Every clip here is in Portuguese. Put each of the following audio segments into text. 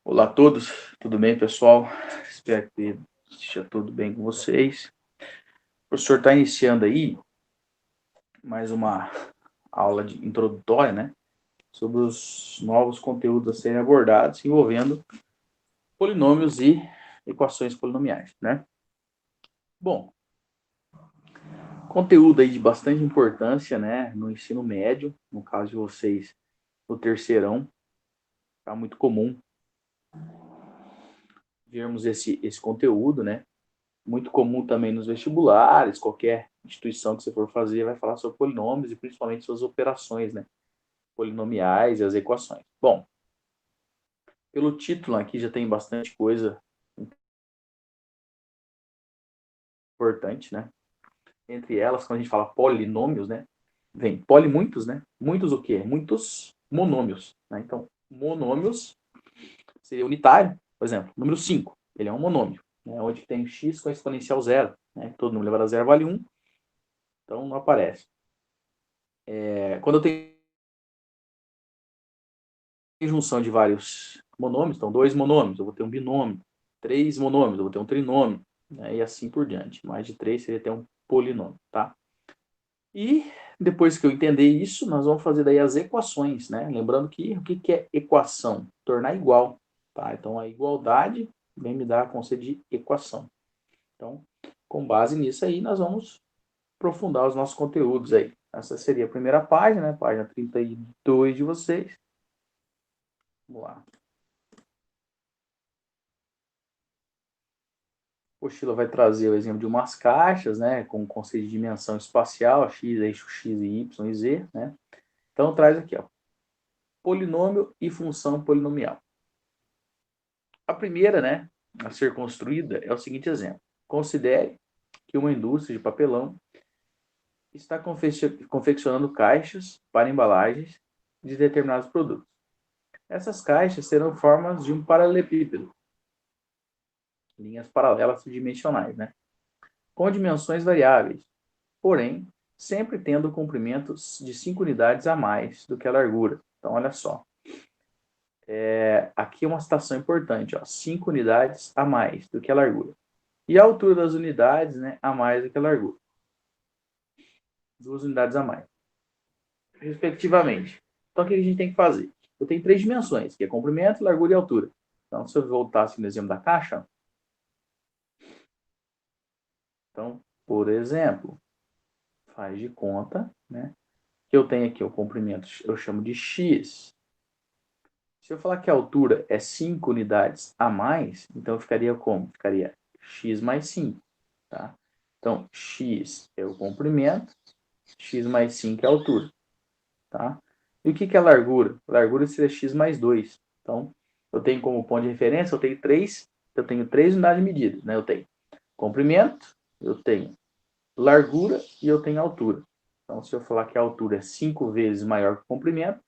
Olá a todos, tudo bem, pessoal? Espero que esteja tudo bem com vocês. O professor está iniciando aí mais uma aula introdutória, né? Sobre os novos conteúdos a serem abordados envolvendo polinômios e equações polinomiais, né? Bom, conteúdo aí de bastante importância, né? No ensino médio, no caso de vocês, no terceirão, tá muito comum vermos esse conteúdo, né? Muito comum também nos vestibulares, qualquer instituição que você for fazer vai falar sobre polinômios e principalmente suas operações, né? Polinomiais e as equações. Bom, pelo título aqui já tem bastante coisa importante, né? Entre elas, quando a gente fala polinômios, né? Vem poli muitos, né? Muitos o quê? Muitos monômios, né? Então, monômios seria unitário, por exemplo, número 5, ele é um monômio, né? Onde tem x com a exponencial zero, né? Todo número elevado a zero vale 1, então não aparece. Quando eu tenho junção de vários monômios, então 2 monômios, eu vou ter um binômio, 3 monômios, eu vou ter um trinômio, né, e assim por diante. Mais de 3 seria ter um polinômio, tá? E depois que eu entender isso, nós vamos fazer daí as equações, né? Lembrando que o que é equação? Tornar igual, tá? Então a igualdade vem me dar a conceito de equação. Então, com base nisso aí, nós vamos aprofundar os nossos conteúdos aí. Essa seria a primeira página, né? Página 32 de vocês. Vamos lá. A apostila vai trazer o exemplo de umas caixas, né, com o conceito de dimensão espacial, x, eixo x e y e z, né? Então traz aqui, ó, polinômio e função polinomial. A primeira, né, a ser construída é o seguinte exemplo. Considere que uma indústria de papelão está confeccionando caixas para embalagens de determinados produtos. Essas caixas serão formas de um paralelepípedo, linhas paralelas tridimensionais, né, com dimensões variáveis, porém, sempre tendo comprimentos de 5 unidades a mais do que a largura. Então, olha só. Aqui é uma citação importante, ó, 5 unidades a mais do que a largura. E a altura das unidades, né, a mais do que a largura. 2 unidades a mais, respectivamente. Então, o que a gente tem que fazer? Eu tenho 3 dimensões, que é comprimento, largura e altura. Então, se eu voltasse no exemplo da caixa, então, por exemplo, faz de conta, né, que eu tenho aqui o comprimento, eu chamo de x. Se eu falar que a altura é 5 unidades a mais, então ficaria como? Ficaria x mais 5, tá? Então, x é o comprimento, x mais 5 é a altura, tá? E o que é a largura? A largura seria x mais 2. Então, eu tenho como ponto de referência, eu tenho três unidades de medida, né? Eu tenho comprimento, eu tenho largura e eu tenho altura. Então, se eu falar que a altura é 5 vezes maior que o comprimento,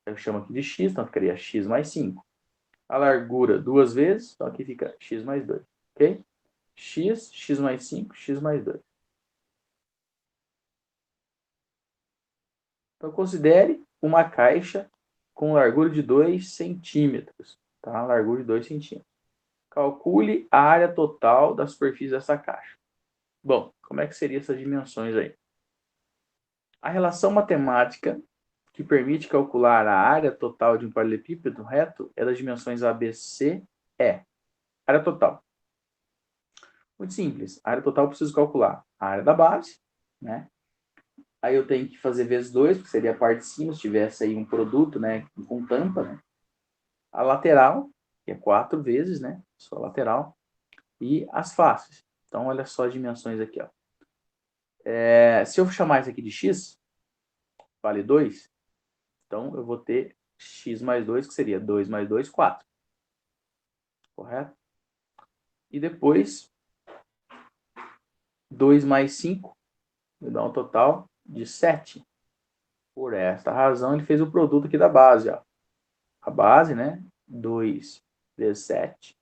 eu chamo aqui de x, então ficaria x mais 5. A largura 2 vezes, então aqui fica x mais 2, ok? X mais 5, x mais 2. Então, considere uma caixa com largura de 2 centímetros, tá? Largura de 2 centímetros. Calcule a área total da superfície dessa caixa. Bom, como é que seriam essas dimensões aí? A relação matemática que permite calcular a área total de um paralelepípedo reto é das dimensões ABC é área total. Muito simples. A área total eu preciso calcular a área da base, né? Aí eu tenho que fazer vezes 2, que seria a parte de cima, se tivesse aí um produto, né, com tampa, né? A lateral, que é 4 vezes, né? Só a lateral. E as faces. Então, olha só as dimensões aqui, ó. Se eu chamar isso aqui de x, vale 2, então eu vou ter x mais 2, que seria 2 mais 2, 4. Correto? E depois, 2 mais 5, me dá um total de 7. Por esta razão, ele fez o produto aqui da base, ó. A base, né? 2 vezes 7,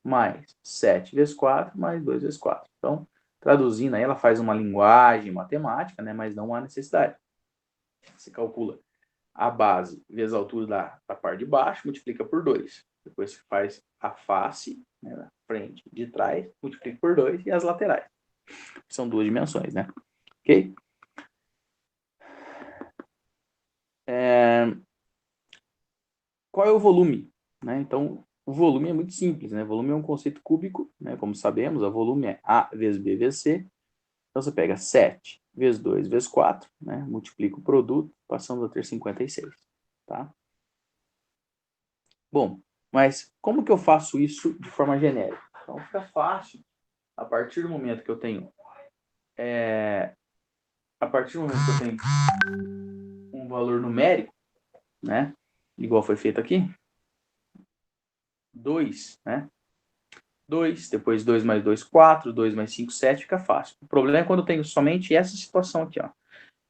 mais 7 vezes 4, mais 2 vezes 4. Então, traduzindo aí, ela faz uma linguagem matemática, né? Mas não há necessidade. Se calcula a base vezes a altura da parte de baixo, multiplica por 2. Depois você faz a face, né, na frente e de trás, multiplica por 2 e as laterais. São duas dimensões, né? Ok? Qual é o volume? Né? Então, o volume é muito simples, né? Volume é um conceito cúbico, né? Como sabemos, o volume é A vezes B vezes C. Então, você pega 7 vezes 2 vezes 4, né? Multiplica o produto, passamos a ter 56, tá? Bom, mas como que eu faço isso de forma genérica? Então, fica fácil, a partir do momento que eu tenho um valor numérico, né? Igual foi feito aqui, 2, né? 2, depois 2 mais 2, 4, 2 mais 5, 7, fica fácil. O problema é quando eu tenho somente essa situação aqui, ó,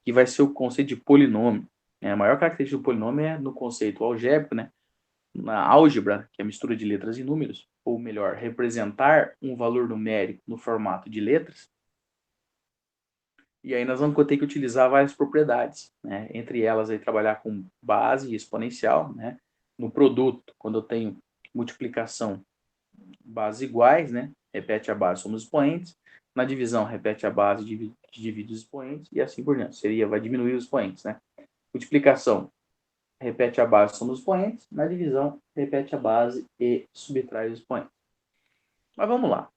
que vai ser o conceito de polinômio. A maior característica do polinômio é no conceito algébrico, né? Na álgebra, que é a mistura de letras e números, ou melhor, representar um valor numérico no formato de letras. E aí nós vamos ter que utilizar várias propriedades, né? Entre elas, aí, trabalhar com base e exponencial, né? No produto, quando eu tenho multiplicação, bases iguais, né? Repete a base, somos expoentes. Na divisão, repete a base, divide os expoentes, e assim por diante. Vai diminuir os expoentes, né? Multiplicação, repete a base, somos expoentes. Na divisão, repete a base e subtrai os expoentes. Mas vamos lá.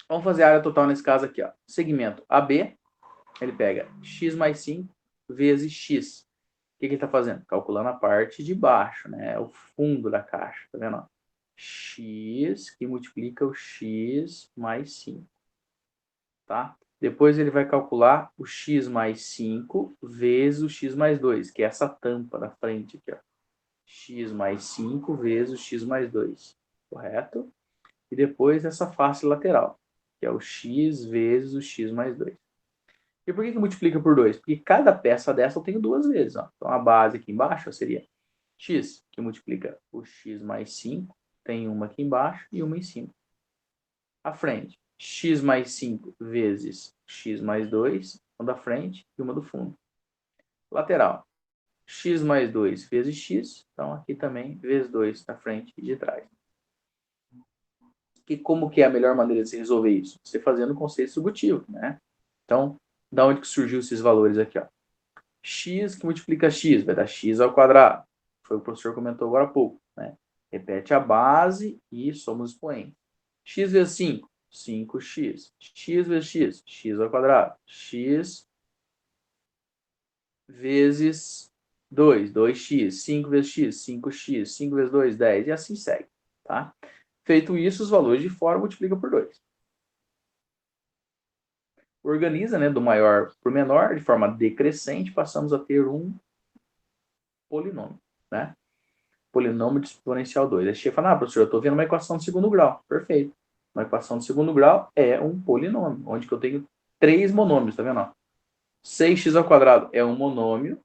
Vamos fazer a área total nesse caso aqui, ó. Segmento AB, ele pega x mais 5 vezes x. O que ele está fazendo? Calculando a parte de baixo, né? O fundo da caixa, tá vendo? X que multiplica o x mais 5, tá? Depois ele vai calcular o x mais 5 vezes o x mais 2, que é essa tampa da frente aqui, ó. X mais 5 vezes o x mais 2, correto? E depois essa face lateral, que é o x vezes o x mais 2. E por que multiplica por 2? Porque cada peça dessa eu tenho duas vezes, ó. Então a base aqui embaixo seria x, que multiplica o x mais 5, tem uma aqui embaixo e uma em cima. À frente, x mais 5 vezes x mais 2, uma da frente e uma do fundo. Lateral, x mais 2 vezes x, então aqui também vezes 2 da frente e de trás. E como que é a melhor maneira de se resolver isso? Você fazendo o conceito subtrativo, né? Então, da onde que surgiu esses valores aqui, ó? X que multiplica x, vai dar x ao quadrado. Foi o que o professor comentou agora há pouco, né? Repete a base e somos expoentes. X vezes 5, 5x. X vezes x, x ao quadrado. X vezes 2, 2x. 5 vezes x, 5x. 5 vezes 2, 10. E assim segue, tá? Feito isso, os valores de fora multiplica por 2. Organiza, né, do maior para o menor, de forma decrescente, passamos a ter um polinômio, né? Polinômio de exponencial 2. Aí você fala, professor, eu estou vendo uma equação de segundo grau. Perfeito. Uma equação de segundo grau é um polinômio, onde que eu tenho 3 monômios, tá vendo? 6x ao quadrado é um monômio,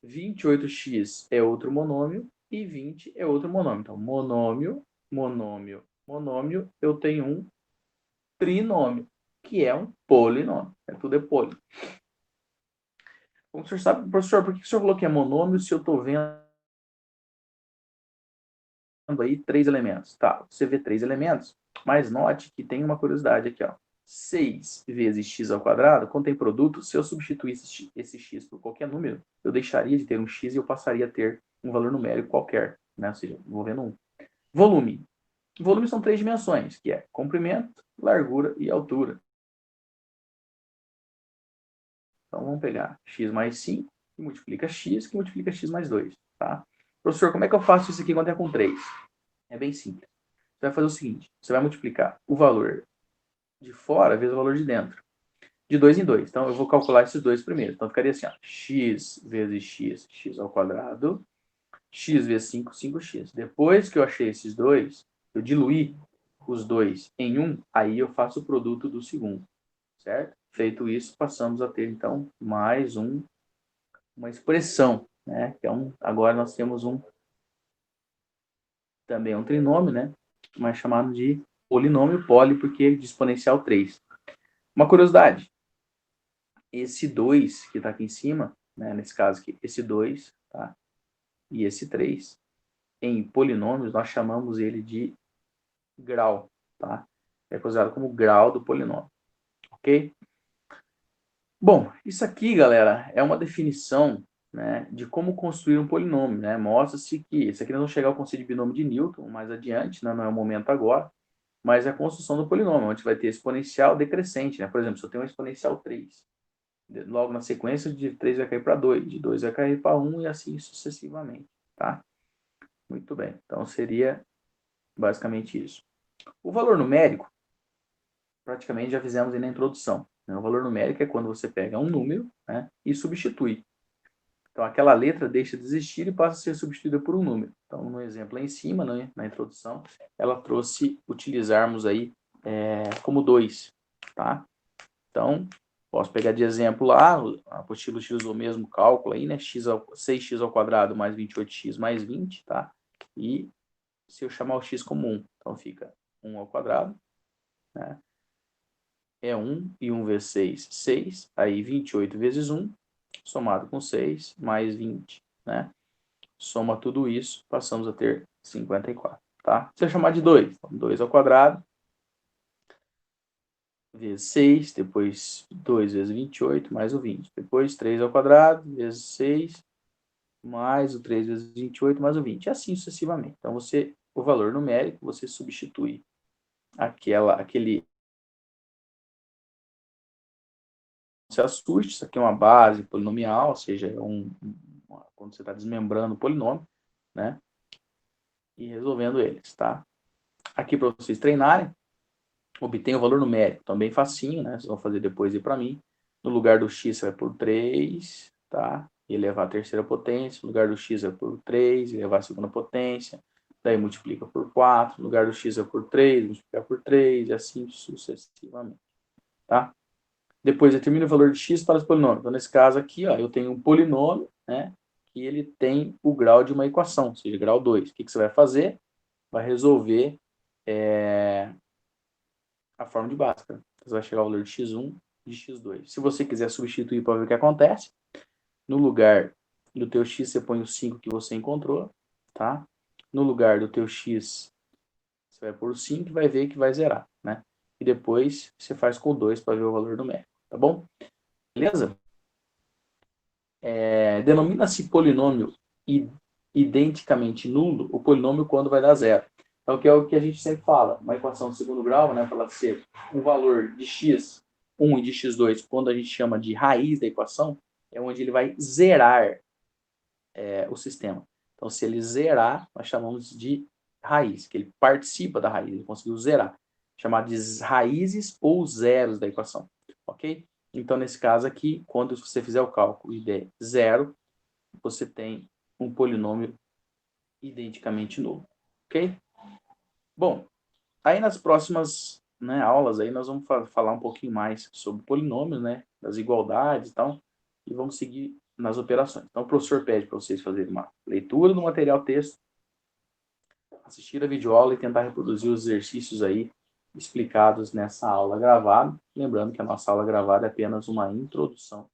28x é outro monômio e 20 é outro monômio. Então, monômio, monômio, monômio, eu tenho um trinômio, que é um polinômio. Tudo é poli. Como o senhor sabe, professor, por que o senhor falou que é monômio se eu estou vendo aí 3 elementos? Tá, você vê 3 elementos, mas note que tem uma curiosidade aqui, ó. 6 vezes x ao quadrado, quando tem produto, se eu substituísse esse x por qualquer número, eu deixaria de ter um x e eu passaria a ter um valor numérico qualquer, né? Ou seja, envolvendo um. Volume. Volume são 3 dimensões, que é comprimento, largura e altura. Então vamos pegar x mais 5, que multiplica x mais 2. Tá? Professor, como é que eu faço isso aqui quando é com 3? É bem simples. Você vai fazer o seguinte, você vai multiplicar o valor de fora vezes o valor de dentro. De 2 em 2. Então eu vou calcular esses dois primeiro. Então ficaria assim, ó, x vezes x, x ao quadrado, x vezes 5, 5x. Depois que eu achei esses dois, eu diluí os dois em um, aí eu faço o produto do segundo, certo? Feito isso, passamos a ter, então, mais uma expressão, né? Então, agora nós temos também um trinômio, né? Mas chamado de polinômio poli, porque é de exponencial 3. Uma curiosidade, esse 2 que está aqui em cima né, nesse caso aqui, esse 2, tá? E esse 3, em polinômios, nós chamamos ele de grau, tá? É considerado como grau do polinômio, ok? Bom, isso aqui, galera, é uma definição, né, de como construir um polinômio, né? Mostra-se que, isso aqui nós vamos chegar ao conceito de binômio de Newton mais adiante, né? Não é o momento agora, mas é a construção do polinômio, onde vai ter exponencial decrescente, né? Por exemplo, se eu tenho um exponencial 3, logo na sequência, de 3 vai cair para 2, de 2 vai cair para 1 e assim sucessivamente, tá? Muito bem, então seria basicamente isso. O valor numérico, praticamente já fizemos aí na introdução, né? O valor numérico é quando você pega um número, né, e substitui. Então, aquela letra deixa de existir e passa a ser substituída por um número. Então, no exemplo lá em cima, né, na introdução, ela trouxe utilizarmos aí como 2, tá? Então, posso pegar de exemplo lá, a apostila utilizou o mesmo cálculo aí, né? 6x ao quadrado mais 28x mais 20, tá? E se eu chamar o x como 1, então fica 1 ao quadrado, né? É 1, e 1 vezes 6, 6. Aí 28 vezes 1, somado com 6, mais 20, né? Soma tudo isso, passamos a ter 54, tá? Se eu chamar de 2, então 2 ao quadrado, vezes 6, depois 2 vezes 28, mais o 20. Depois 3 ao quadrado, vezes 6, mais o 3 vezes 28, mais o 20. E assim sucessivamente. Então, o valor numérico, você substitui aquele... Se assuste, isso aqui é uma base polinomial, ou seja, quando você está desmembrando o polinômio, né? E resolvendo eles, tá? Aqui para vocês treinarem, obtenha o valor numérico, também facinho, né? Vocês vão fazer depois aí para mim. No lugar do x, você vai por 3, tá? E elevar a terceira potência. No lugar do x, vai por 3, e elevar a segunda potência. Daí multiplica por 4. No lugar do x, é por 3, multiplicar por 3, e assim sucessivamente, tá? Depois determina o valor de x para os polinômios. Então, nesse caso aqui, ó, eu tenho um polinômio, né? E ele tem o grau de uma equação, ou seja, grau 2. O que você vai fazer? Vai resolver a forma de Bhaskara. Você vai chegar ao valor de x1 e de x2. Se você quiser substituir para ver o que acontece, no lugar do teu x, você põe o 5 que você encontrou, tá? No lugar do teu x, você vai pôr o 5 e vai ver que vai zerar, né? E depois você faz com o 2 para ver o valor numérico, tá bom? Beleza? Denomina-se polinômio identicamente nulo o polinômio quando vai dar zero. Então, que é o que a gente sempre fala, uma equação de segundo grau, né, para ela ser um valor de x1 e de x2, quando a gente chama de raiz da equação, é onde ele vai zerar o sistema. Então, se ele zerar, nós chamamos de raiz, que ele participa da raiz, ele conseguiu zerar. Chamado de raízes ou zeros da equação, ok? Então, nesse caso aqui, quando você fizer o cálculo e der zero, você tem um polinômio identicamente nulo, ok? Bom, aí nas próximas, né, aulas aí nós vamos falar um pouquinho mais sobre polinômios, né, das igualdades e tal, e vamos seguir nas operações. Então o professor pede para vocês fazerem uma leitura do material texto, assistir a videoaula e tentar reproduzir os exercícios aí explicados nessa aula gravada. Lembrando que a nossa aula gravada é apenas uma introdução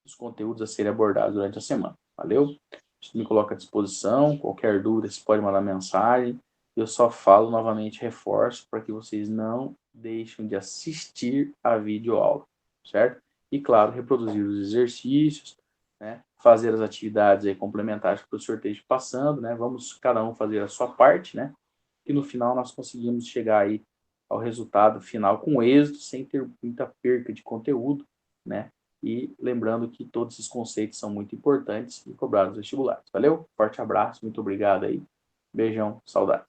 dos conteúdos a serem abordados durante a semana. Valeu? Isso me coloca à disposição. Qualquer dúvida, você pode mandar mensagem. Eu só falo novamente, reforço, para que vocês não deixem de assistir a videoaula, certo? E, claro, reproduzir os exercícios, né? Fazer as atividades aí complementares que o professor esteja passando, né? Vamos cada um fazer a sua parte, né? E no final nós conseguimos chegar aí ao resultado final com êxito, sem ter muita perca de conteúdo, né? E lembrando que todos esses conceitos são muito importantes e cobrados nos vestibulares. Valeu? Forte abraço, muito obrigado aí. Beijão, saudades.